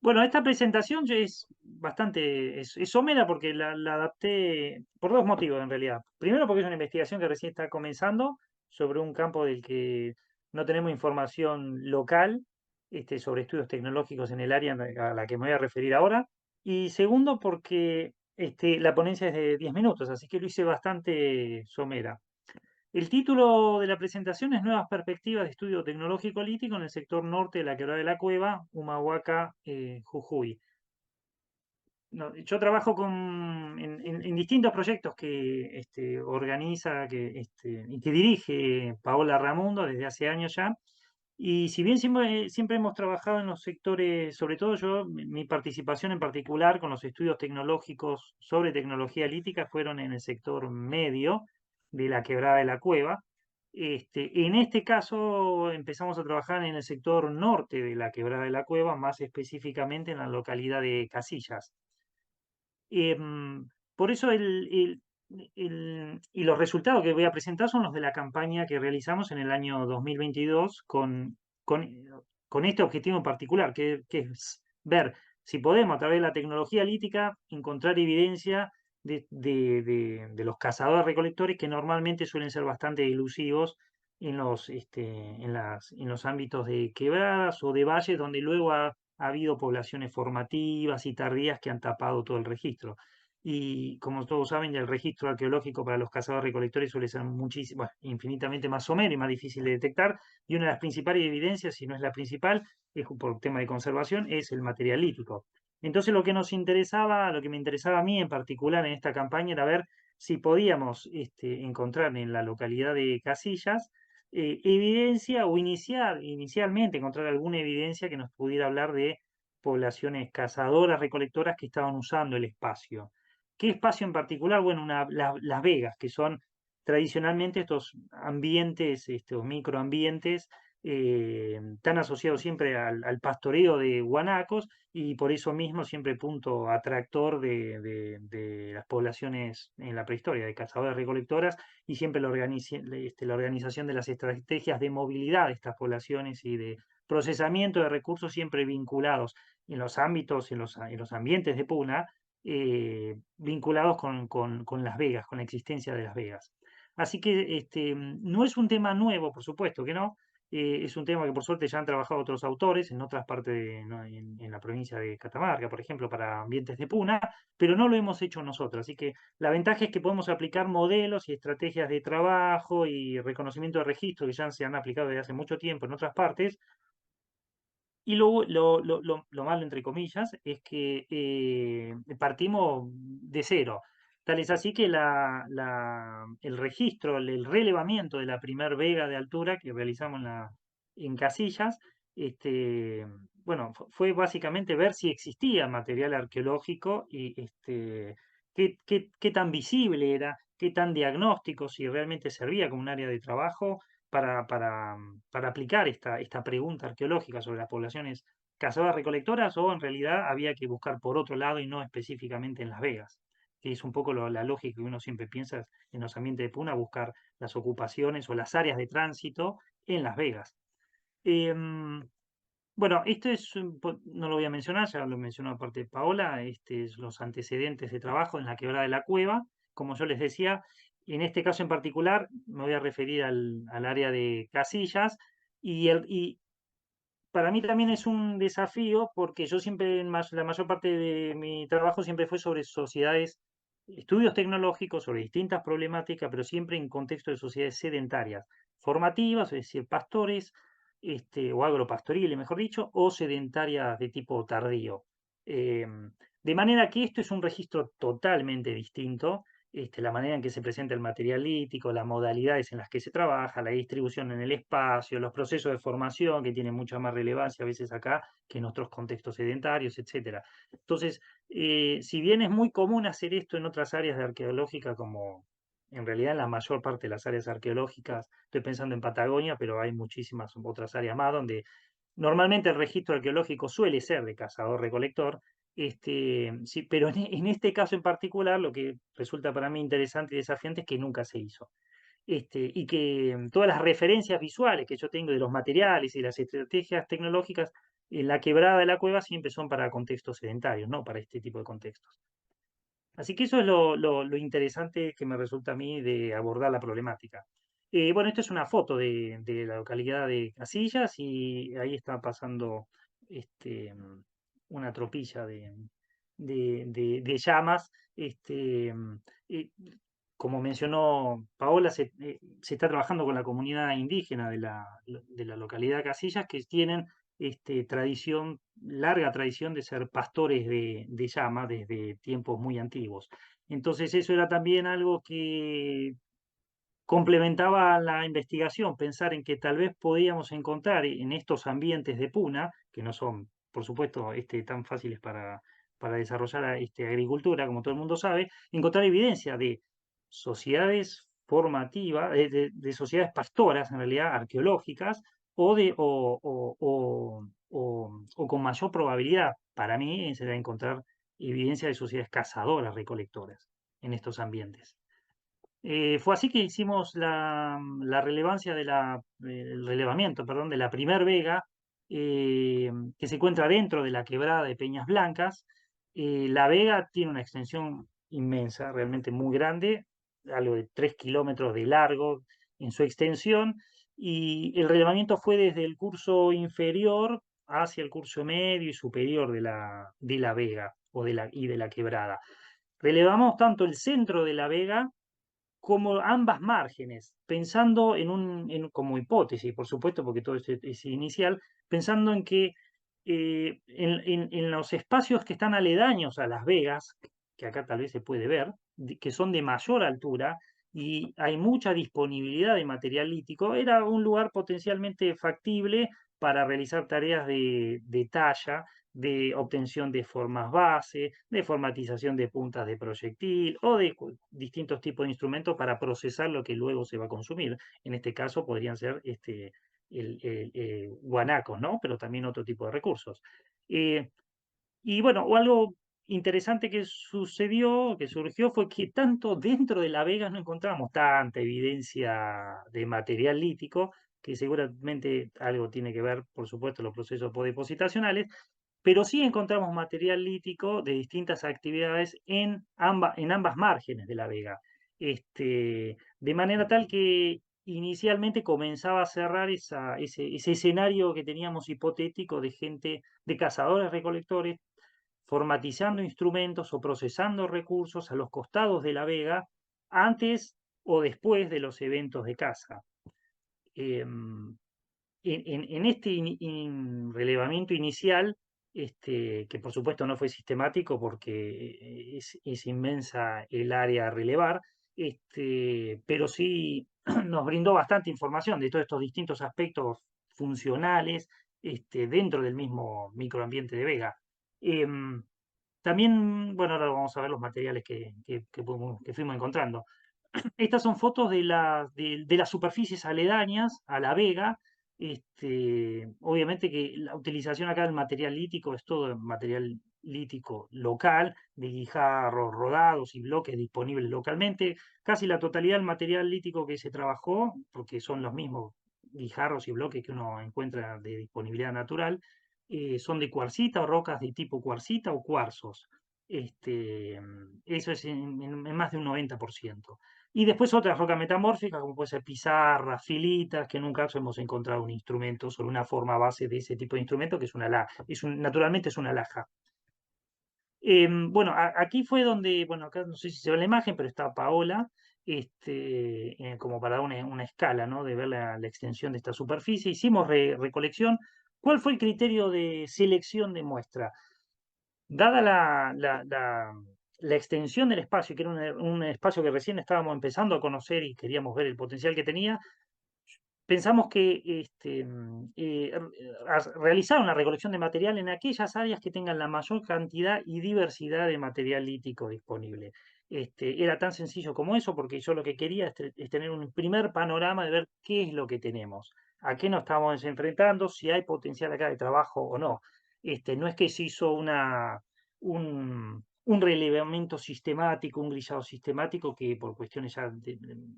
Bueno, esta presentación ya es bastante, es somera porque la adapté por dos motivos en realidad. Primero porque es una investigación que recién está comenzando sobre un campo del que no tenemos información local, sobre estudios tecnológicos en el área a la que me voy a referir ahora. Y segundo porque la ponencia es de 10 minutos, así que lo hice bastante somera. El título de la presentación es Nuevas perspectivas de estudio tecnológico lítico en el sector norte de la Quebrada de la Cueva, Humahuaca, Jujuy. No, yo trabajo en distintos proyectos que organiza y que dirige Paola Ramundo desde hace años ya. Y si bien siempre hemos trabajado en los sectores, sobre todo yo, mi participación en particular con los estudios tecnológicos sobre tecnología lítica fueron en el sector medio de la Quebrada de la Cueva. En este caso empezamos a trabajar en el sector norte de la Quebrada de la Cueva, más específicamente en la localidad de Casillas. Em, por eso y los resultados que voy a presentar son los de la campaña que realizamos en el año 2022 con este objetivo en particular, que es ver si podemos a través de la tecnología lítica encontrar evidencia de los cazadores recolectores que normalmente suelen ser bastante elusivos en los ámbitos de quebradas o de valles donde luego ha habido poblaciones formativas y tardías que han tapado todo el registro. Y como todos saben, ya el registro arqueológico para los cazadores-recolectores suele ser muchísimo, bueno, infinitamente más somero y más difícil de detectar. Y una de las principales evidencias, si no es la principal, es por tema de conservación, es el material lítico. Entonces lo que nos interesaba, lo que me interesaba a mí en particular en esta campaña era ver si podíamos encontrar en la localidad de Casillas evidencia o inicialmente encontrar alguna evidencia que nos pudiera hablar de poblaciones cazadoras, recolectoras que estaban usando el espacio. ¿Qué espacio en particular? Bueno, las vegas, que son tradicionalmente estos ambientes, estos microambientes, tan asociados siempre al pastoreo de guanacos y por eso mismo siempre punto atractor de las poblaciones en la prehistoria, de cazadores recolectoras y siempre la organización de las estrategias de movilidad de estas poblaciones y de procesamiento de recursos siempre vinculados en los ámbitos, en los ambientes de puna, vinculados con Las Vegas, con la existencia de Las Vegas. Así que no es un tema nuevo, por supuesto que no. Es un tema que por suerte ya han trabajado otros autores en otras partes, ¿no? En la provincia de Catamarca, por ejemplo, para ambientes de puna, pero no lo hemos hecho nosotros. Así que la ventaja es que podemos aplicar modelos y estrategias de trabajo y reconocimiento de registro que ya se han aplicado desde hace mucho tiempo en otras partes. Y lo malo, entre comillas, es que partimos de cero. Tal es así que el registro, el relevamiento de la primer vega de altura que realizamos en Casillas, bueno, fue básicamente ver si existía material arqueológico y qué tan visible era, qué tan diagnóstico, si realmente servía como un área de trabajo para aplicar esta pregunta arqueológica sobre las poblaciones cazadoras recolectoras o en realidad había que buscar por otro lado y no específicamente en Las Vegas, que es un poco la lógica que uno siempre piensa en los ambientes de puna, buscar las ocupaciones o las áreas de tránsito en Las Vegas. Em, bueno, esto no lo voy a mencionar, ya lo mencionó aparte Paola, es los antecedentes de trabajo en la Quebrada de la Cueva. Como yo les decía, en este caso en particular me voy a referir al área de Casillas y para mí también es un desafío porque yo siempre, la mayor parte de mi trabajo siempre fue sobre sociedades, estudios tecnológicos, sobre distintas problemáticas, pero siempre en contexto de sociedades sedentarias, formativas, es decir, pastores, o agropastoriles, mejor dicho, o sedentarias de tipo tardío. De manera que esto es un registro totalmente distinto, la manera en que se presenta el material lítico, las modalidades en las que se trabaja, la distribución en el espacio, los procesos de formación que tienen mucha más relevancia a veces acá que en otros contextos sedentarios, etcétera. Entonces, si bien es muy común hacer esto en otras áreas de arqueológica, como en realidad en la mayor parte de las áreas arqueológicas, estoy pensando en Patagonia, pero hay muchísimas otras áreas más donde normalmente el registro arqueológico suele ser de cazador-recolector, sí, pero en este caso en particular, lo que resulta para mí interesante y desafiante es que nunca se hizo. y que todas las referencias visuales que yo tengo de los materiales y las estrategias tecnológicas en la quebrada de la cueva siempre son para contextos sedentarios, no para este tipo de contextos. Así que eso es lo interesante que me resulta a mí de abordar la problemática. Bueno, esta es una foto de la localidad de Casillas y ahí está pasando una tropilla de llamas. Eh, Como mencionó Paola, se está trabajando con la comunidad indígena de la localidad de Casillas que tienen larga tradición de ser pastores de llama desde tiempos muy antiguos. Entonces eso era también algo que complementaba la investigación, pensar en que tal vez podíamos encontrar en estos ambientes de puna, que no son, por supuesto, tan fáciles para desarrollar agricultura, como todo el mundo sabe, encontrar evidencia de sociedades formativas, de sociedades pastoras, en realidad, arqueológicas, o con mayor probabilidad, para mí, será encontrar evidencia de sociedades cazadoras, recolectoras en estos ambientes. Fue así que hicimos la relevancia el relevamiento, perdón, de la primer vega, que se encuentra dentro de la quebrada de Peñas Blancas. La vega tiene una extensión inmensa, realmente muy grande, algo de 3 kilómetros de largo en su extensión, y el relevamiento fue desde el curso inferior hacia el curso medio y superior de la vega y de la quebrada. Relevamos tanto el centro de la vega como ambas márgenes, pensando como hipótesis, por supuesto, porque todo es inicial, pensando en que en los espacios que están aledaños a Las Vegas, que acá tal vez se puede ver, que son de mayor altura y hay mucha disponibilidad de material lítico, era un lugar potencialmente factible para realizar tareas de talla, de obtención de formas base, de formatización de puntas de proyectil o de distintos tipos de instrumentos para procesar lo que luego se va a consumir. En este caso podrían ser guanacos, ¿no? Pero también otro tipo de recursos. Y bueno, o algo interesante que sucedió, que surgió, fue que tanto dentro de la Vega no encontramos tanta evidencia de material lítico, que seguramente algo tiene que ver, por supuesto, los procesos podepositacionales, pero sí encontramos material lítico de distintas actividades en ambas márgenes de la vega. De manera tal que inicialmente comenzaba a cerrar ese escenario que teníamos hipotético de gente, de cazadores recolectores, formatizando instrumentos o procesando recursos a los costados de la vega antes o después de los eventos de caza. Em, en este relevamiento inicial, que por supuesto no fue sistemático porque es inmensa el área a relevar, pero sí nos brindó bastante información de todos estos distintos aspectos funcionales dentro del mismo microambiente de Vega. Em, También, bueno, ahora vamos a ver los materiales que fuimos encontrando. Estas son fotos de las superficies aledañas a la vega. Obviamente que la utilización acá del material lítico es todo material lítico local, de guijarros rodados y bloques disponibles localmente. Casi la totalidad del material lítico que se trabajó, porque son los mismos guijarros y bloques que uno encuentra de disponibilidad natural, son de cuarcita o rocas de tipo cuarcita o cuarzos. Eso es en más de un 90%. Y después otras rocas metamórficas, como puede ser pizarra, filitas, que en un caso hemos encontrado un instrumento sobre una forma base de ese tipo de instrumento, que es una laja. Naturalmente es una laja. Bueno, aquí fue donde, bueno, acá no sé si se ve la imagen, pero está Paola, como para dar una escala, ¿no? De ver la extensión de esta superficie. Hicimos recolección. ¿Cuál fue el criterio de selección de muestra? Dada la extensión del espacio, que era un espacio que recién estábamos empezando a conocer y queríamos ver el potencial que tenía, pensamos que realizar una recolección de material en aquellas áreas que tengan la mayor cantidad y diversidad de material lítico disponible. Era tan sencillo como eso, porque yo lo que quería es tener un primer panorama de ver qué es lo que tenemos, a qué nos estamos enfrentando, si hay potencial acá de trabajo o no. No es que se hizo un relevamiento sistemático, un grillado sistemático que por cuestiones ya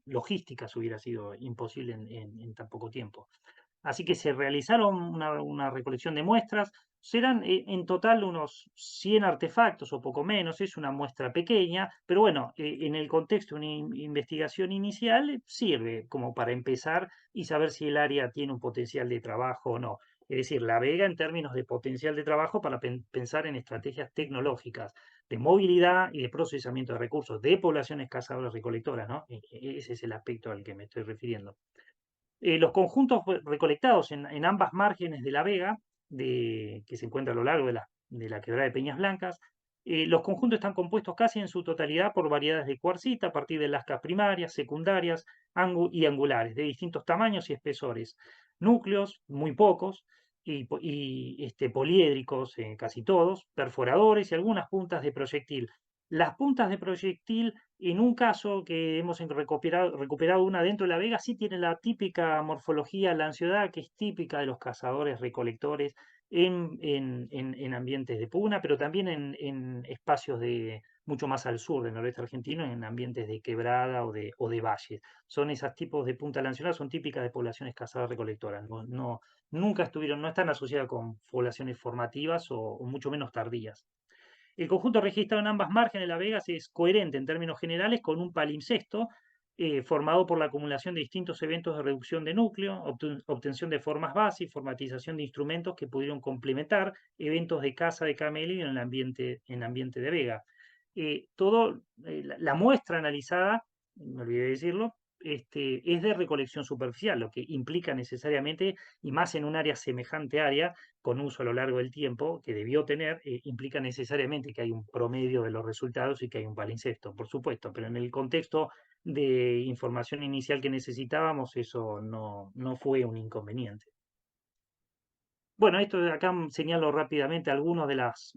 logísticas hubiera sido imposible en tan poco tiempo. Así que se realizaron una recolección de muestras, serán en total unos 100 artefactos o poco menos, es una muestra pequeña, pero bueno, en el contexto de una investigación inicial sirve como para empezar y saber si el área tiene un potencial de trabajo o no. Es decir, La Vega en términos de potencial de trabajo para pensar en estrategias tecnológicas de movilidad y de procesamiento de recursos de poblaciones cazadoras recolectoras, ¿no? Ese es el aspecto al que me estoy refiriendo. Los conjuntos recolectados en ambas márgenes de la vega, que se encuentra a lo largo de la quebrada de Peñas Blancas, los conjuntos están compuestos casi en su totalidad por variedades de cuarcita a partir de lascas primarias, secundarias y angulares, de distintos tamaños y espesores. Núcleos, muy pocos, poliédricos, casi todos, perforadores y algunas puntas de proyectil. Las puntas de proyectil, en un caso que hemos recuperado una dentro de la vega, sí tiene la típica morfología la ansiedad que es típica de los cazadores recolectores en ambientes de puna, pero también en espacios mucho más al sur del noroeste argentino, en ambientes de quebrada o de valles. Son esos tipos de punta lanceolada, son típicas de poblaciones cazadoras recolectoras. Nunca no están asociadas con poblaciones formativas o mucho menos tardías. El conjunto registrado en ambas márgenes de la Vega es coherente en términos generales con un palimpsesto formado por la acumulación de distintos eventos de reducción de núcleo, obtención de formas base y formatización de instrumentos que pudieron complementar eventos de caza de camello en el ambiente de Vega. La muestra analizada, me olvidé de decirlo, es de recolección superficial, lo que implica necesariamente, y más en un área semejante área, con uso a lo largo del tiempo que debió tener, implica necesariamente que hay un promedio de los resultados y que hay un palincesto, por supuesto, pero en el contexto de información inicial que necesitábamos, eso no fue un inconveniente. Bueno, esto de acá señalo rápidamente algunas de las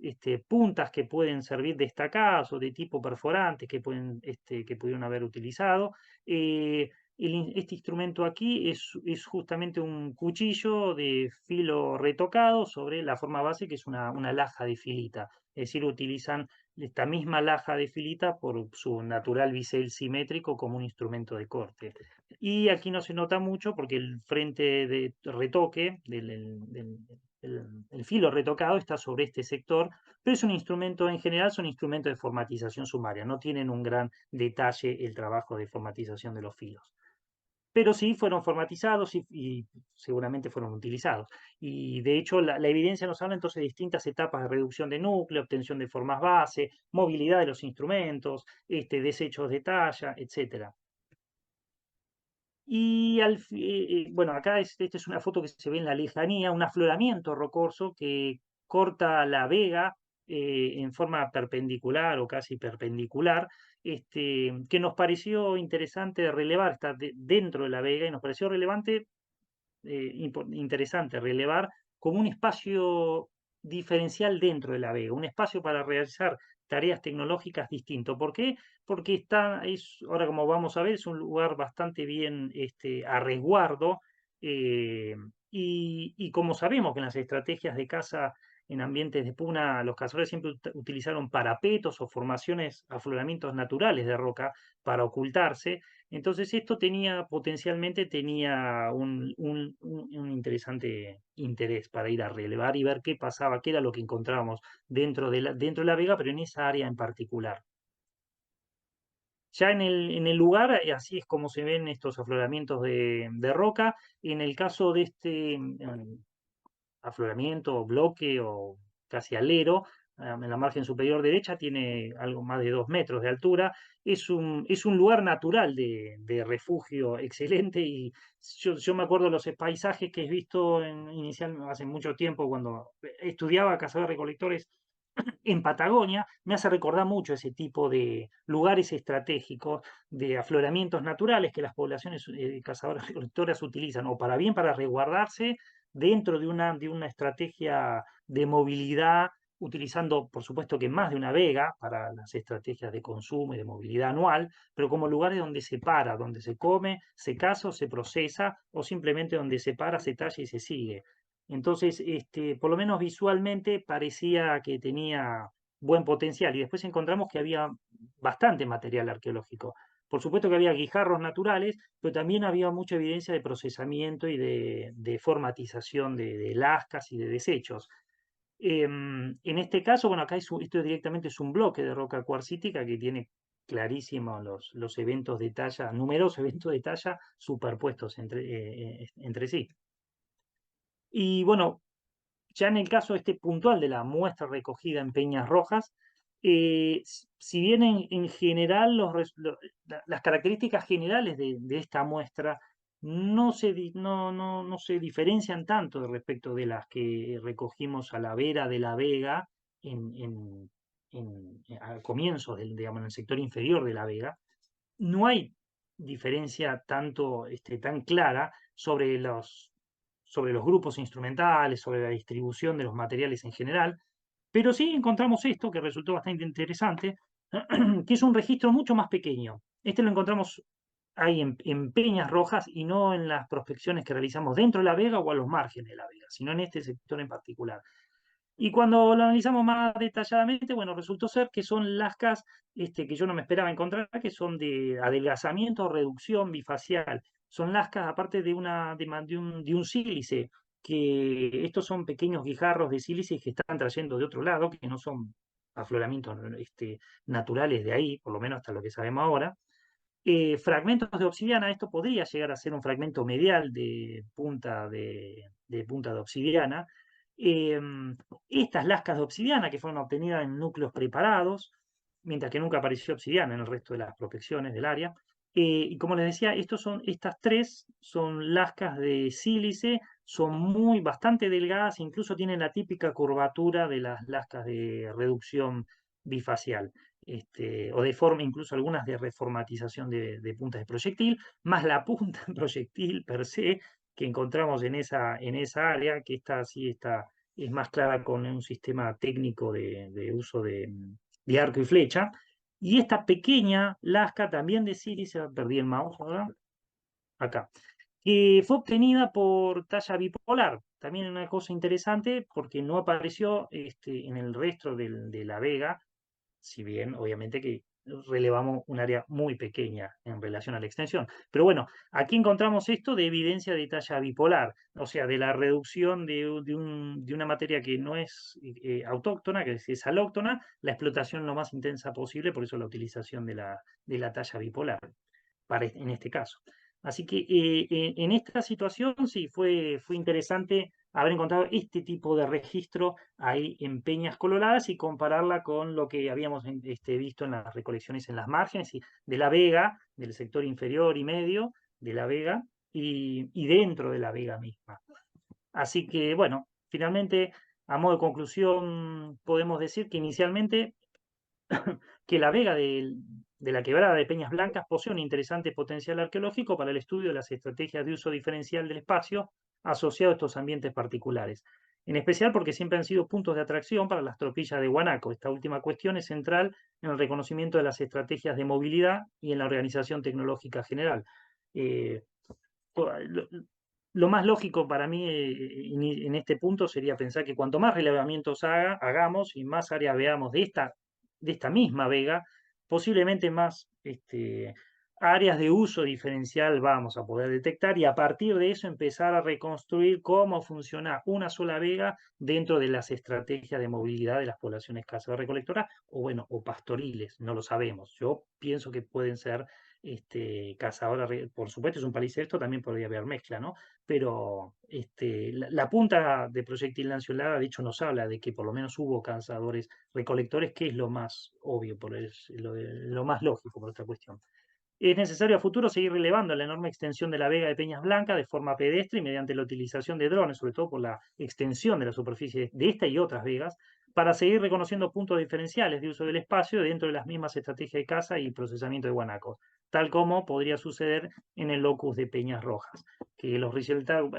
puntas que pueden servir destacadas o de tipo perforante que pudieron haber utilizado. Este instrumento aquí es justamente un cuchillo de filo retocado sobre la forma base, que es una laja de filita. Es decir, utilizan esta misma laja de filita por su natural bisel simétrico como un instrumento de corte. Y aquí no se nota mucho porque el frente de retoque el filo retocado está sobre este sector, pero es un instrumento, en general son instrumentos de formatización sumaria, no tienen un gran detalle el trabajo de formatización de los filos. Pero sí fueron formatizados y seguramente fueron utilizados. Y de hecho la evidencia nos habla entonces de distintas etapas de reducción de núcleo, obtención de formas base, movilidad de los instrumentos, desechos de talla, etcétera. Bueno, acá esta es una foto que se ve en la lejanía, un afloramiento rocoso que corta la vega en forma perpendicular o casi perpendicular, que nos pareció interesante relevar, está dentro de la vega y nos pareció interesante relevar como un espacio diferencial dentro de la vega, un espacio para realizar tareas tecnológicas distinto. ¿Por qué? Porque ahora como vamos a ver, es un lugar bastante bien a resguardo y como sabemos que en las estrategias de caza en ambientes de puna, los cazadores siempre utilizaron parapetos o formaciones, afloramientos naturales de roca para ocultarse. Entonces esto potencialmente tenía un interesante interés para ir a relevar y ver qué pasaba, qué era lo que encontrábamos dentro de la vega, pero en esa área en particular. Ya en el lugar, así es como se ven estos afloramientos de roca. En el caso de este afloramiento o bloque o casi alero, en la margen superior derecha tiene algo más de 2 metros de altura. Es un lugar natural de refugio excelente y yo me acuerdo de los paisajes que he visto hace mucho tiempo cuando estudiaba cazadores recolectores en Patagonia, me hace recordar mucho ese tipo de lugares estratégicos, de afloramientos naturales que las poblaciones cazadoras recolectoras utilizan, o para bien para resguardarse dentro de una estrategia de movilidad, utilizando, por supuesto, que más de una vega para las estrategias de consumo y de movilidad anual, pero como lugares donde se para, donde se come, se caza o se procesa, o simplemente donde se para, se talla y se sigue. Entonces, por lo menos visualmente parecía que tenía buen potencial. Y después encontramos que había bastante material arqueológico. Por supuesto que había guijarros naturales, pero también había mucha evidencia de procesamiento y de formatización de lascas y de desechos. En este caso, bueno, acá esto directamente es un bloque de roca cuarcítica que tiene clarísimos los eventos de talla, numerosos eventos de talla superpuestos entre sí. Y bueno, ya en el caso este puntual de la muestra recogida en Peñas Rojas, si bien en general las características generales de esta muestra no se diferencian tanto respecto de las que recogimos a la vera de la Vega en, en, a comienzos digamos, en el sector inferior de la Vega, no hay diferencia tan clara sobre los grupos instrumentales, sobre la distribución de los materiales en general, pero sí encontramos esto que resultó bastante interesante, que es un registro mucho más pequeño. Este lo encontramos ahí en Peñas Rojas y no en las prospecciones que realizamos dentro de la vega o a los márgenes de la vega, sino en este sector en particular. Y cuando lo analizamos más detalladamente, bueno, resultó ser que son lascas que yo no me esperaba encontrar, que son de adelgazamiento o reducción bifacial. Son lascas, aparte de un sílice, que estos son pequeños guijarros de sílice que están trayendo de otro lado, que no son afloramientos naturales de ahí, por lo menos hasta lo que sabemos ahora. Fragmentos de obsidiana, esto podría llegar a ser un fragmento medial de punta de obsidiana. Estas lascas de obsidiana que fueron obtenidas en núcleos preparados, mientras que nunca apareció obsidiana en el resto de las prospecciones del área. Y como les decía, estas tres son lascas de sílice, son bastante delgadas, incluso tienen la típica curvatura de las lascas de reducción bifacial o de forma, incluso algunas de reformatización de puntas de proyectil, más la punta de proyectil per se que encontramos en esa área, que es más clara con un sistema técnico de uso de arco y flecha. Y esta pequeña lasca también de sílice, perdí el mouse ahora, acá, que fue obtenida por talla bipolar. También una cosa interesante porque no apareció en el resto de la vega, si bien obviamente que relevamos un área muy pequeña en relación a la extensión. Pero bueno, aquí encontramos esto de evidencia de talla bipolar, o sea, de la reducción de una materia que no es autóctona, que es alóctona, la explotación lo más intensa posible, por eso la utilización de la talla bipolar en este caso. Así que en esta situación sí fue interesante haber encontrado este tipo de registro ahí en Peñas Coloradas y compararla con lo que habíamos visto en las recolecciones en las márgenes de la vega, del sector inferior y medio de la vega y dentro de la vega misma. Así que bueno, finalmente, a modo de conclusión, podemos decir que inicialmente que la vega de la quebrada de Peñas Blancas posee un interesante potencial arqueológico para el estudio de las estrategias de uso diferencial del espacio asociado a estos ambientes particulares, en especial porque siempre han sido puntos de atracción para las tropillas de Guanaco. Esta última cuestión es central en el reconocimiento de las estrategias de movilidad y en la organización tecnológica general. Eh, lo más lógico para mí en este punto sería pensar que cuanto más relevamientos hagamos y más áreas veamos de esta misma vega, posiblemente más áreas de uso diferencial vamos a poder detectar y a partir de eso empezar a reconstruir cómo funciona una sola vega dentro de las estrategias de movilidad de las poblaciones cazadoras-recolectoras o bueno, o pastoriles, no lo sabemos. Yo pienso que pueden ser cazadoras, por supuesto es un palimpsesto, también podría haber mezcla, ¿no? Pero la punta de proyectil lanceolada, de hecho, nos habla de que por lo menos hubo cazadores recolectores, que es lo más obvio, lo más lógico por esta cuestión. Es necesario a futuro seguir relevando la enorme extensión de la vega de Peñas Blancas de forma pedestre y mediante la utilización de drones, sobre todo por la extensión de la superficie de esta y otras vegas, para seguir reconociendo puntos diferenciales de uso del espacio dentro de las mismas estrategias de caza y procesamiento de guanacos, tal como podría suceder en el locus de Peñas Rojas, que los resultados,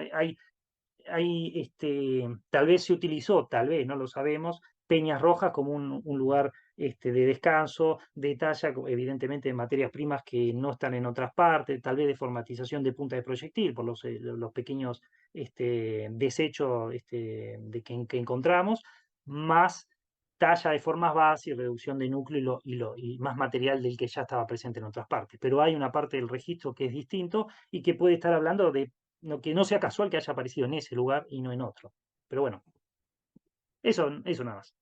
tal vez se utilizó, tal vez, no lo sabemos, Peñas Rojas como un lugar de descanso, de talla, evidentemente de materias primas que no están en otras partes, tal vez de formatización de punta de proyectil por los pequeños desechos que encontramos, más talla de formas base y reducción de núcleo y más material del que ya estaba presente en otras partes. Pero hay una parte del registro que es distinto y que puede estar hablando de que no sea casual que haya aparecido en ese lugar y no en otro. Pero bueno, eso nada más.